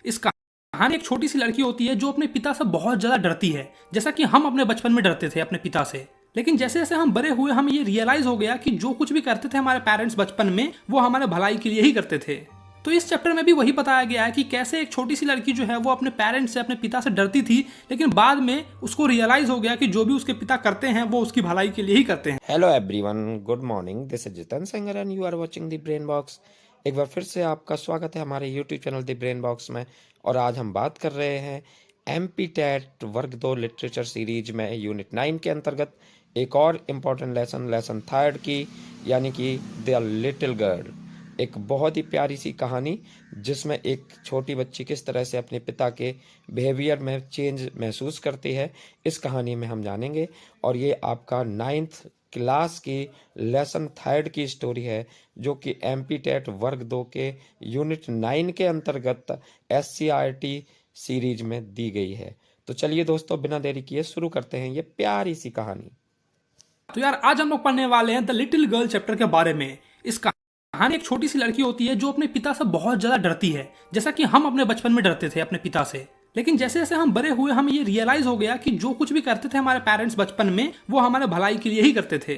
इस कहानी एक छोटी सी लड़की होती है जो अपने पिता से बहुत ज्यादा डरती है, जैसा कि हम अपने बचपन में डरते थे अपने पिता से। लेकिन जैसे जैसे हम बड़े हुए हमें ये रियलाइज हो गया कि जो कुछ भी करते थे हमारे पेरेंट्स बचपन में वो हमारे भलाई के लिए ही करते थे। तो इस चैप्टर में भी वही बताया गया है कि कैसे एक छोटी सी लड़की जो है वो अपने पेरेंट्स से, अपने पिता से डरती थी, लेकिन बाद में उसको रियलाइज हो गया कि जो भी उसके पिता करते हैं वो उसकी भलाई के लिए ही करते हैं। Hello everyone, good morning. This is Jitan Singer and you are watching the Brain Box. एक बार फिर से आपका स्वागत है हमारे YouTube channel the Brain Box में। और आज हम बात कर रहे हैं एमपी टेट वर्ग 2 लिटरेचर सीरीज में यूनिट 9 के अंतर्गत एक और इम्पोर्टेंट लेसन थर्ड की, यानी कि द लिटिल गर्ल। एक बहुत ही प्यारी सी कहानी जिसमें एक छोटी बच्ची किस तरह से अपने पिता के बिहेवियर में चेंज महसूस करती है, इस कहानी में हम जानेंगे। और ये आपका 9th क्लास की लेसन थर्ड की स्टोरी है, जो कि एमपी टेट वर्ग 2 के यूनिट 9 के अंतर्गत SCRT सीरीज में दी गई है। तो चलिए दोस्तों, बिना देरी किए शुरू करते हैं ये प्यारी सी कहानी। तो यार आज हम लोग पढ़ने वाले हैं द लिटिल गर्ल चैप्टर के बारे में। इस कहानी एक छोटी सी लड़की होती है जो अपने पिता से बहुत ज्यादा डरती है, जैसा कि हम अपने बचपन में डरते थे अपने पिता से। लेकिन जैसे जैसे हम बड़े हुए हमें ये रियलाइज हो गया कि जो कुछ भी करते थे हमारे पेरेंट्स बचपन में वो हमारे भलाई के लिए ही करते थे।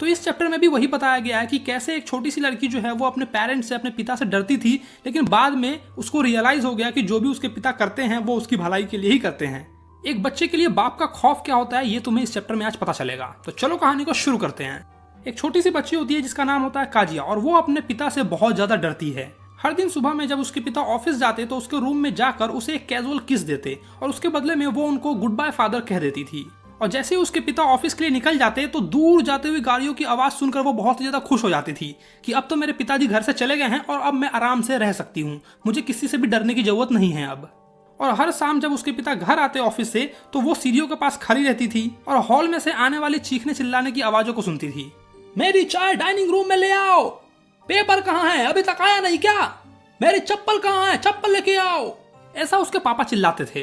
तो इस चैप्टर में भी वही बताया गया है कि कैसे एक छोटी सी लड़की जो है वो अपने पेरेंट्स से, अपने पिता से डरती थी, लेकिन बाद में उसको रियलाइज हो गया कि जो भी उसके पिता करते हैं वो उसकी भलाई के लिए ही करते हैं। एक बच्चे के लिए बाप का खौफ क्या होता है ये तुम्हें इस चैप्टर में आज पता चलेगा। तो चलो कहानी को शुरू करते हैं। एक छोटी सी बच्ची होती है जिसका नाम होता है काजिया, और वो अपने पिता से बहुत ज्यादा डरती है। हर दिन सुबह में जब उसके पिता ऑफिस जाते तो उसके रूम में जाकर उसे एक कैजुअल किस देते और उसके बदले में वो उनको गुड बाय फादर कह देती थी। और जैसे ही उसके पिता ऑफिस के लिए निकल जाते तो दूर जाते हुए गाड़ियों की आवाज सुनकर वो बहुत ज्यादा खुश हो जाती थी कि अब तो मेरे पिताजी घर से चले गए हैं और अब मैं आराम से रह सकती हूँ, मुझे किसी से भी डरने की जरूरत नहीं है अब। और हर शाम जब उसके पिता घर आते ऑफिस से तो वो सीढ़ियों के पास खड़ी रहती थी और हॉल में से आने वाली चीखने चिल्लाने की आवाजों को सुनती थी। मेरी चाय डाइनिंग रूम में ले आओ, पेपर कहाँ है, अभी तक आया नहीं क्या, मेरी चप्पल कहाँ है, चप्पल लेके आओ, ऐसा उसके पापा चिल्लाते थे।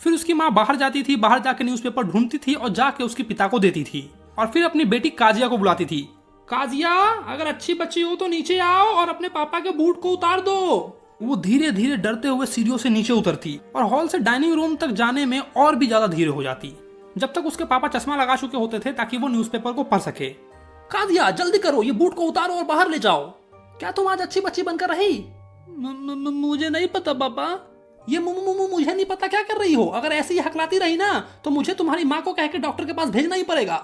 फिर उसकी माँ बाहर जाती थी, बाहर जाके न्यूज़पेपर ढूंढती थी और जाके उसके पिता को देती थी। और फिर अपनी बेटी काजिया को बुलाती थी, काजिया अगर अच्छी बच्ची हो तो नीचे आओ और अपने पापा के बूट को उतार दो। वो धीरे धीरे डरते हुए सीढ़ियों से नीचे उतरती और हॉल से डाइनिंग रूम तक जाने में और भी ज्यादा धीरे हो जाती, जब तक उसके पापा चश्मा लगा चुके होते थे ताकि वो न्यूज़पेपर को पढ़ सके। कादिया जल्दी करो, ये बूट को उतारो और बाहर ले जाओ। क्या तुम आज अच्छी बच्ची बनकर रही? मुझे नहीं पता पापा। ये मुझे नहीं पता क्या कर रही हो? अगर ऐसे ही हकलाती रही ना तो मुझे तुम्हारी माँ को कह के डॉक्टर के पास भेजना ही पड़ेगा।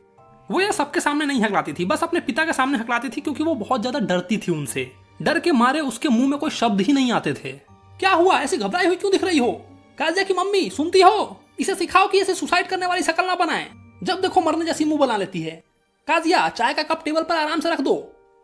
वो ये सबके सामने नहीं हकलाती थी, बस अपने पिता के सामने हकलाती थी क्योंकि वो बहुत ज्यादा डरती थी उनसे। डर के मारे उसके मुंह में कोई शब्द ही नहीं आते थे। क्या हुआ, ऐसी घबराई हुई क्यों दिख रही हो? काजिया की मम्मी सुनती हो? इसे सिखाओ कि इसे सुसाइड करने वाली शक्ल ना बनाए, जब देखो मरने जैसी मुंह बना लेती है। काजिया चाय का कप टेबल पर आराम से रख दो।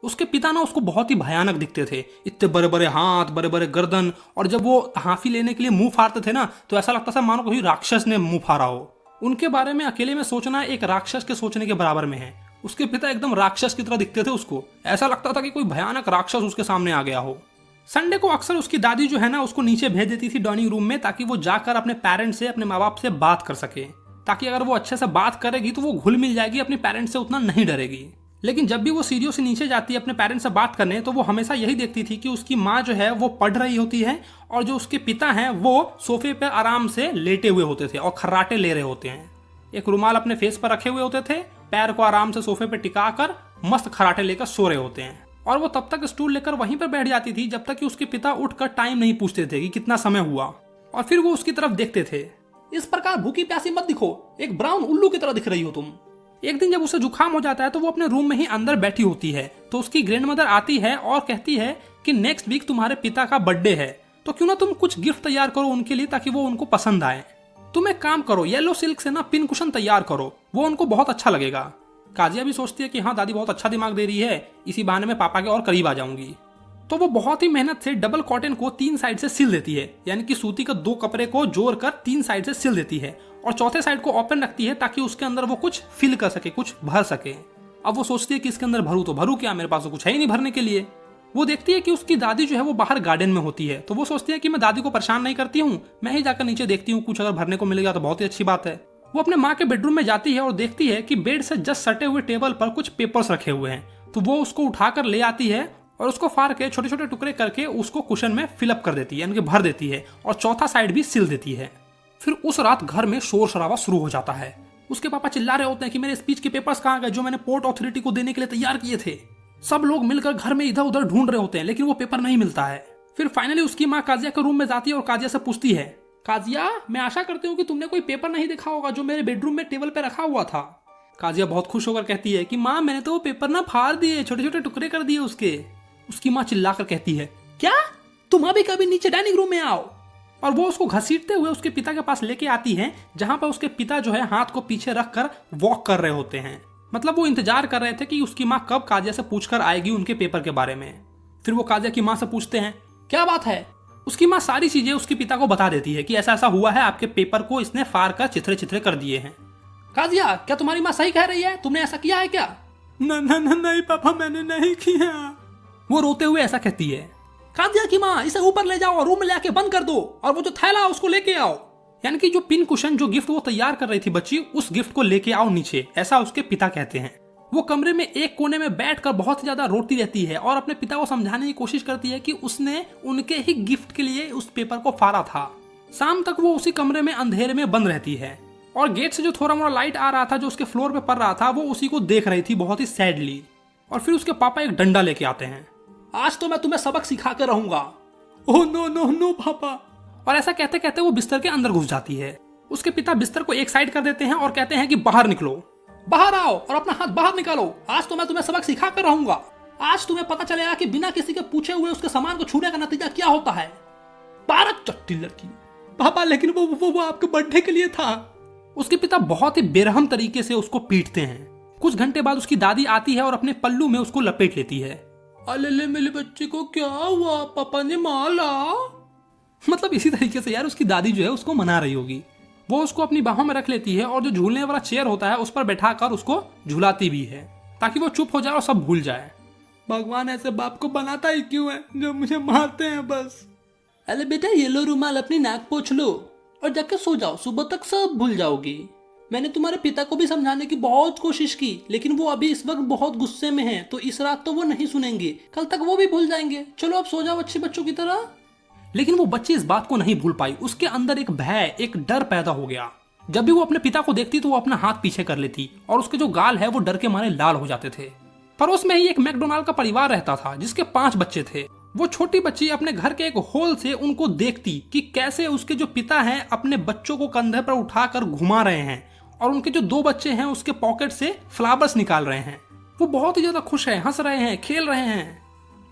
उसके पिता ना उसको बहुत ही भयानक दिखते थे, इतने बड़े बड़े हाथ, बड़े बड़े गर्दन, और जब वो हाफी लेने के लिए मुंह फाड़ते थे ना तो ऐसा लगता था मानो कोई राक्षस ने मुंह फाड़ा हो। उनके बारे में अकेले में सोचना एक राक्षस के सोचने के बराबर में है। उसके पिता एकदम राक्षस की तरह दिखते थे, उसको ऐसा लगता था कि कोई भयानक राक्षस उसके सामने आ गया हो। संडे को अक्सर उसकी दादी जो है ना उसको नीचे भेज देती थी डाइनिंग रूम में, ताकि वो जाकर अपने पेरेंट्स से, अपने माँ बाप से बात कर सके, ताकि अगर वो अच्छे से बात करेगी तो वो घुल मिल जाएगी, अपने पेरेंट्स से उतना नहीं डरेगी। लेकिन जब भी वो सीढ़ियों से नीचे जाती है अपने पेरेंट्स से बात करने तो वो हमेशा यही देखती थी कि उसकी माँ जो है वो पढ़ रही होती है और जो उसके पिता हैं वो सोफे पर आराम से लेटे हुए होते थे और खर्राटे ले रहे होते हैं। एक रुमाल अपने फेस पर रखे हुए होते थे, पैर को आराम से सोफे पे टिका कर मस्त खराटे लेकर सो रहे होते हैं। और वो तब तक स्टूल लेकर वहीं पर बैठ जाती थी जब तक कि उसके पिता उठकर टाइम नहीं पूछते थे कि कितना समय हुआ, और फिर वो उसकी तरफ देखते थे। इस प्रकार भूखी प्यासी मत दिखो, एक ब्राउन उल्लू की तरह दिख रही हो तुम। एक दिन जब उसे जुकाम हो जाता है तो वो अपने रूम में ही अंदर बैठी होती है, तो उसकी ग्रैंडमदर आती है और कहती है कि नेक्स्ट वीक तुम्हारे पिता का बर्थडे है, तो क्यों ना तुम कुछ गिफ्ट तैयार करो उनके लिए ताकि वो उनको पसंद आए। तुम एक काम करो, येलो सिल्क से ना पिन कुशन तैयार करो, वो उनको बहुत अच्छा लगेगा। काजिया भी सोचती है कि हाँ दादी बहुत अच्छा दिमाग दे रही है, इसी बहाने में पापा के और करीब आ जाऊंगी। तो वो बहुत ही मेहनत से डबल कॉटन को 3 साइड से सिल देती है, यानी कि सूती का 2 कपड़े को जोड़कर 3 साइड से सिल देती है और चौथे साइड को ओपन रखती है ताकि उसके अंदर वो कुछ फिल कर सके, कुछ भर सके। अब वो सोचती है कि इसके अंदर भरूं तो भरूं क्या, मेरे पास तो कुछ है ही नहीं भरने के लिए। वो देखती है कि उसकी दादी जो है वो बाहर गार्डन में होती है, तो वो सोचती है कि मैं दादी को परेशान नहीं करती हूँ, मैं ही जाकर नीचे देखती हूँ, कुछ अगर भरने को मिलेगा तो बहुत ही अच्छी बात है। वो अपने माँ के बेडरूम में जाती है और देखती है कि बेड से जस्ट सटे हुए टेबल पर कुछ पेपर्स रखे हुए हैं, तो वो उसको उठाकर ले आती है और उसको फाड़ के छोटे छोटे टुकड़े करके उसको कुशन में फिलअप कर देती है, यानी कि भर देती है, और चौथा साइड भी सिल देती है। फिर उस रात घर में शोर शराबा शुरू हो जाता है। उसके पापा चिल्ला रहे होते हैं कि मेरे स्पीच के पेपर्स कहाँ गए जो मैंने पोर्ट अथॉरिटी को देने के लिए तैयार किए थे। सब लोग मिलकर घर में इधर उधर ढूंढ रहे होते हैं, लेकिन वो पेपर नहीं मिलता है। फिर फाइनली उसकी माँ काजिया के रूम में जाती है और काजिया से पूछती है, काजिया, मैं आशा करती हूँ कि तुमने कोई पेपर नहीं देखा होगा जो मेरे बेडरूम में टेबल पे रखा हुआ था। काजिया बहुत खुश होकर कहती है कि माँ, मैंने तो वो पेपर ना फाड़ दिए, छोटे छोटे टुकड़े कर दिए उसके। उसकी माँ चिल्लाकर कहती है, क्या तुम अभी कभी नीचे डाइनिंग रूम में आओ। और वो उसको घसीटते हुए उसके पिता के पास लेके आती है, जहां पर उसके पिता जो है हाथ को पीछे रखकर वॉक कर रहे होते हैं। मतलब वो इंतजार कर रहे थे कि उसकी माँ कब काजिया से पूछकर आएगी उनके पेपर के बारे में। फिर वो काजिया की माँ से पूछते हैं, क्या बात है। उसकी माँ सारी चीजें उसके पिता को बता देती है कि ऐसा ऐसा हुआ है, आपके पेपर को इसने फाड़ कर चिथड़े चिथड़े कर दिए हैं। काजिया, क्या तुम्हारी माँ सही कह रही है? तुमने ऐसा किया है क्या? नहीं पापा, मैंने नहीं किया। वो रोते हुए ऐसा कहती है। काजिया की माँ, इसे ऊपर ले जाओ और रूम में लेके बंद कर दो, और वो जो थैला उसको लेके आओ। यानी कि जो पिन कुशन जो गिफ्ट वो तैयार कर रही थी बच्ची, उस गिफ्ट को लेके आओ नीचे, ऐसा उसके पिता कहते हैं। वो कमरे में एक कोने में बैठकर बहुत ही ज्यादा रोती रहती है और अपने पिता को समझाने की कोशिश करती है कि उसने उनके ही गिफ्ट के लिए उस पेपर को फाड़ा था। शाम तक वो उसी कमरे में अंधेरे में बंद रहती है और गेट से जो थोड़ा मोड़ा लाइट आ रहा था जो उसके फ्लोर पे पड़ रहा था, वो उसी को देख रही थी बहुत ही सैडली। और फिर उसके पापा एक डंडा लेके आते हैं। आज तो मैं तुम्हें सबक सिखा कर रहूंगा। ओह नो नो नो पापा। और ऐसा कहते कहते वो बिस्तर के अंदर घुस जाती है। उसके पिता बिस्तर को एक साइड कर देते हैं और कहते हैं कि बाहर निकलो, बाहर आओ और अपना हाथ बाहर निकालो। आज तो मैं तुम्हें सबक सिखा कर रहूंगा। आज तुम्हें पता चलेगा कि बिना किसी के पूछे हुए उसके सामान को छूने का नतीजा क्या होता है। भारत चट्टी लड़की। पापा, लेकिन वो आपके बर्थडे के लिए था। उसके पिता बहुत ही बेरहम तरीके से उसको पीटते हैं। कुछ घंटे बाद उसकी दादी आती है और अपने पल्लू में उसको लपेट लेती है। अले मेरे बच्चे को क्या हुआ, पापा ने मारा। मतलब इसी तरीके से यार उसकी दादी जो है उसको मना रही होगी। वो उसको अपनी बाहों में रख लेती है और जो झूलने वाला चेयर होता है उस पर बैठाकर उसको झुलाती भी है ताकि वो चुप हो जाए और सब भूल जाए। भगवान ऐसे बाप को बनाता ही क्यों है जो मुझे मारते हैं बस। अरे बेटा, ये लो रुमाल, अपनी नाक पोंछ लो और जाकर सो जाओ, सुबह तक सब भूल जाओगी। मैंने तुम्हारे पिता को भी समझाने की बहुत कोशिश की, लेकिन वो अभी इस वक्त बहुत गुस्से में हैं, तो इस रात तो वो नहीं सुनेंगे, कल तक वो भी भूल जाएंगे। चलो अब सो जाओ अच्छे बच्चों की तरह। लेकिन वो बच्ची इस बात को नहीं भूल पाई। उसके अंदर एक भय, एक डर पैदा हो गया। जब भी वो अपने पिता को देखती तो वो अपना हाथ पीछे कर लेती और उसके जो गाल है वो डर के मारे लाल हो जाते थे। पड़ोस में ही एक मैकडोनाल्ड का परिवार रहता था जिसके 5 बच्चे थे। वो छोटी बच्ची अपने घर के एक होल से उनको देखती कि कैसे उसके जो पिता हैं अपने बच्चों को कंधे पर उठाकर घुमा रहे हैं और उनके जो 2 बच्चे हैं उसके पॉकेट से फ्लावर्स निकाल रहे हैं। वो बहुत ही ज्यादा खुश है, हंस रहे हैं, खेल रहे हैं।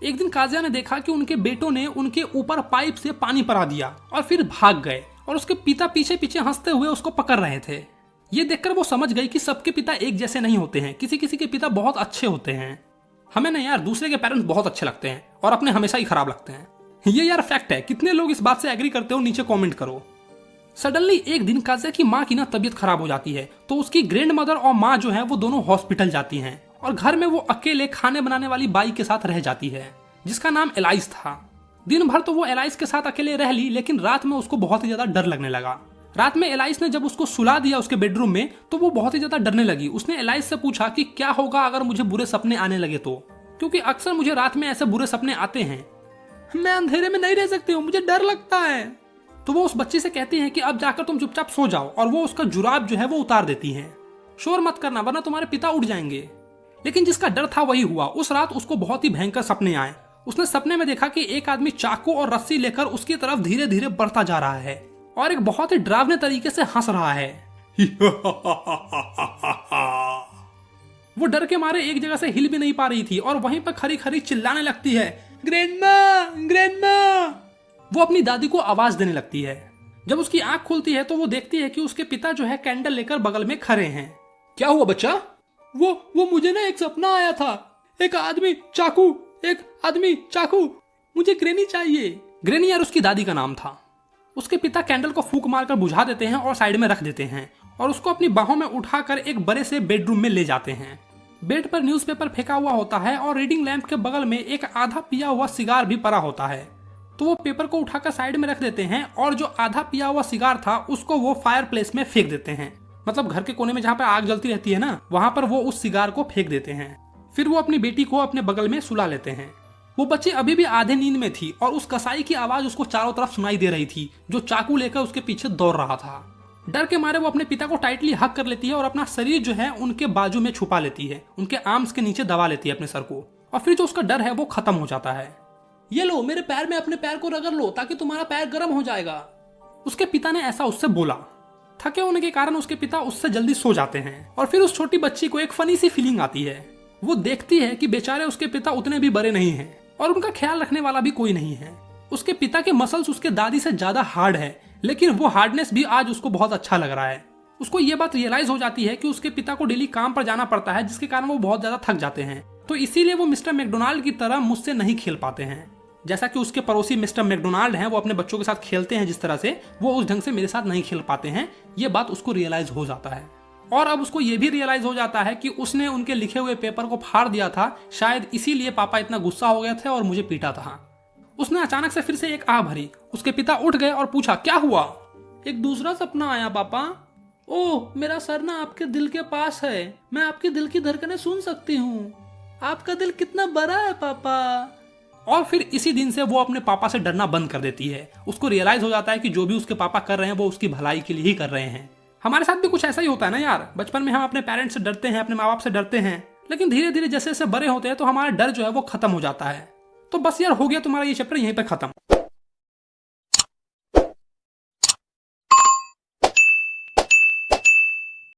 एक दिन काजिया ने देखा कि उनके बेटों ने उनके ऊपर पाइप से पानी परा दिया और फिर भाग गए और उसके पिता पीछे पीछे हंसते हुए उसको पकड़ रहे थे। ये देखकर वो समझ गई कि सबके पिता एक जैसे नहीं होते हैं, किसी किसी के पिता बहुत अच्छे होते हैं। हमें ना यार दूसरे के पेरेंट्स बहुत अच्छे लगते हैं और अपने हमेशा ही खराब लगते हैं। ये यार फैक्ट है। कितने लोग इस बात से एग्री करते हो नीचे कमेंट करो। सडनली एक दिन काजिया की माँ की ना तबीयत खराब हो जाती है, तो उसकी ग्रैंड मदर और माँ जो है वो दोनों हॉस्पिटल जाती हैं और घर में वो अकेले खाने बनाने वाली बाई के साथ रह जाती है जिसका नाम एलाइस था। दिन भर तो वो एलाइस के साथ अकेले रह ली, लेकिन रात में उसको बहुत ही ज्यादा डर लगने लगा। रात में एलाइस ने जब उसको सुला दिया उसके बेडरूम में तो वो बहुत ही ज्यादा डरने लगी। उसने एलाइस से पूछा कि क्या होगा अगर मुझे बुरे सपने आने लगे तो, क्योंकि अक्सर मुझे रात में ऐसे बुरे सपने आते हैं। मैं अंधेरे में नहीं रह सकती हूँ, मुझे डर लगता है। तो वो उस बच्ची से कहती है कि अब जाकर तुम चुपचाप सो जाओ और वो उसका जुराब जो है वो उतार देती है। शोर मत करना वरना तुम्हारे पिता उठ जाएंगे। लेकिन जिसका डर था वही हुआ। उस रात उसको बहुत ही भयंकर सपने आए। उसने सपने में देखा कि एक आदमी चाकू और रस्सी लेकर उसकी तरफ धीरे धीरे बढ़ता जा रहा है और एक बहुत ही डरावने तरीके से हंस रहा है। वो डर के मारे एक जगह से हिल भी नहीं पा रही थी और वहीं पर खरी खरी चिल्लाने लगती है, ग्रैंडमा, ग्रैंडमा। वो अपनी दादी को आवाज देने लगती है। जब उसकी आंख खुलती है तो वो देखती है कि उसके पिता जो है कैंडल लेकर बगल में खड़े हैं। क्या हुआ बच्चा? वो मुझे ना एक सपना आया था, एक आदमी चाकू, मुझे ग्रैनी चाहिए। ग्रैनी यार उसकी दादी का नाम था। उसके पिता कैंडल को फूंक मारकर बुझा देते हैं और साइड में रख देते हैं और उसको अपनी बाहों में उठाकर एक बड़े से बेडरूम में ले जाते हैं। बेड पर न्यूज़पेपर फेंका हुआ होता है और रीडिंग लैंप के बगल में एक आधा पिया हुआ सिगार भी पड़ा होता है। तो वो पेपर को उठाकर साइड में रख देते हैं और जो आधा पिया हुआ सिगार था उसको वो फायर प्लेस में फेंक देते हैं। मतलब घर के कोने में जहाँ पर आग जलती रहती है ना, वहां पर वो उस सिगार को फेंक देते हैं। फिर वो अपनी बेटी को अपने बगल में सुला लेते हैं। वो बच्ची अभी भी आधे नींद में थी और उस कसाई की आवाज उसको चारों तरफ सुनाई दे रही थी, जो चाकू लेकर उसके पीछे दौड़ रहा था। डर के मारे वो अपने पिता को टाइटली हक कर लेती है और अपना शरीर जो है उनके बाजू में छुपा लेती है, उनके आर्म्स के नीचे दबा लेती है अपने सर को, और फिर जो उसका डर है वो खत्म हो जाता है। ये लो, मेरे पैर में अपने पैर को रगड़ लो ताकि तुम्हारा पैर गर्म हो जाएगा। उसके पिता ने ऐसा उससे बोला। थके होने के कारण उसके पिता उससे जल्दी सो जाते हैं और फिर उस छोटी बच्ची को एक फनी सी फीलिंग आती है। वो देखती है कि बेचारे उसके पिता उतने भी बड़े नहीं हैं और उनका ख्याल रखने वाला भी कोई नहीं है। उसके पिता के मसल्स उसके दादी से ज्यादा हार्ड है, लेकिन वो हार्डनेस भी आज उसको बहुत अच्छा लग रहा है। उसको ये बात रियलाइज हो जाती है कि उसके पिता को डेली काम पर जाना पड़ता है, जिसके कारण वो बहुत ज्यादा थक जाते हैं, तो इसीलिए वो मिस्टर मैकडोनाल्ड की तरह मुझसे नहीं खेल पाते हैं। जैसा कि उसके पड़ोसी मिस्टर मैकडोनाल्ड हैं, वो अपने बच्चों के साथ खेलते हैं जिस तरह से, वो उस ढंग से मेरे साथ नहीं खेल पाते हैं। ये बात उसको रियलाइज हो जाता है और अब उसको ये भी रियलाइज हो जाता है कि उसने उनके लिखे हुए पेपर को फाड़ दिया था, शायद इसीलिए पापा इतना गुस्सा हो गए थे और मुझे पीटा था। उसने अचानक से फिर से एक आह भरी। उसके पिता उठ गए और पूछा, क्या हुआ? एक दूसरा सपना आया पापा। ओह, मेरा सर ना आपके दिल के पास है, मैं आपके दिल की धड़कनें सुन सकती हूँ। आपका दिल कितना बड़ा है पापा। और फिर इसी दिन से वो अपने पापा से डरना बंद कर देती है। उसको रियलाइज हो जाता है कि जो भी उसके पापा कर रहे हैं वो उसकी भलाई के लिए ही कर रहे हैं। हमारे साथ भी कुछ ऐसा ही होता है ना यार। बचपन में हम अपने पेरेंट्स से डरते हैं, अपने माँ बाप से डरते हैं, लेकिन धीरे धीरे जैसे जैसे बड़े होते हैं तो हमारा डर जो है वो खत्म हो जाता है। तो बस यार, हो गया तुम्हारा ये चैप्टर यहीं पे खत्म।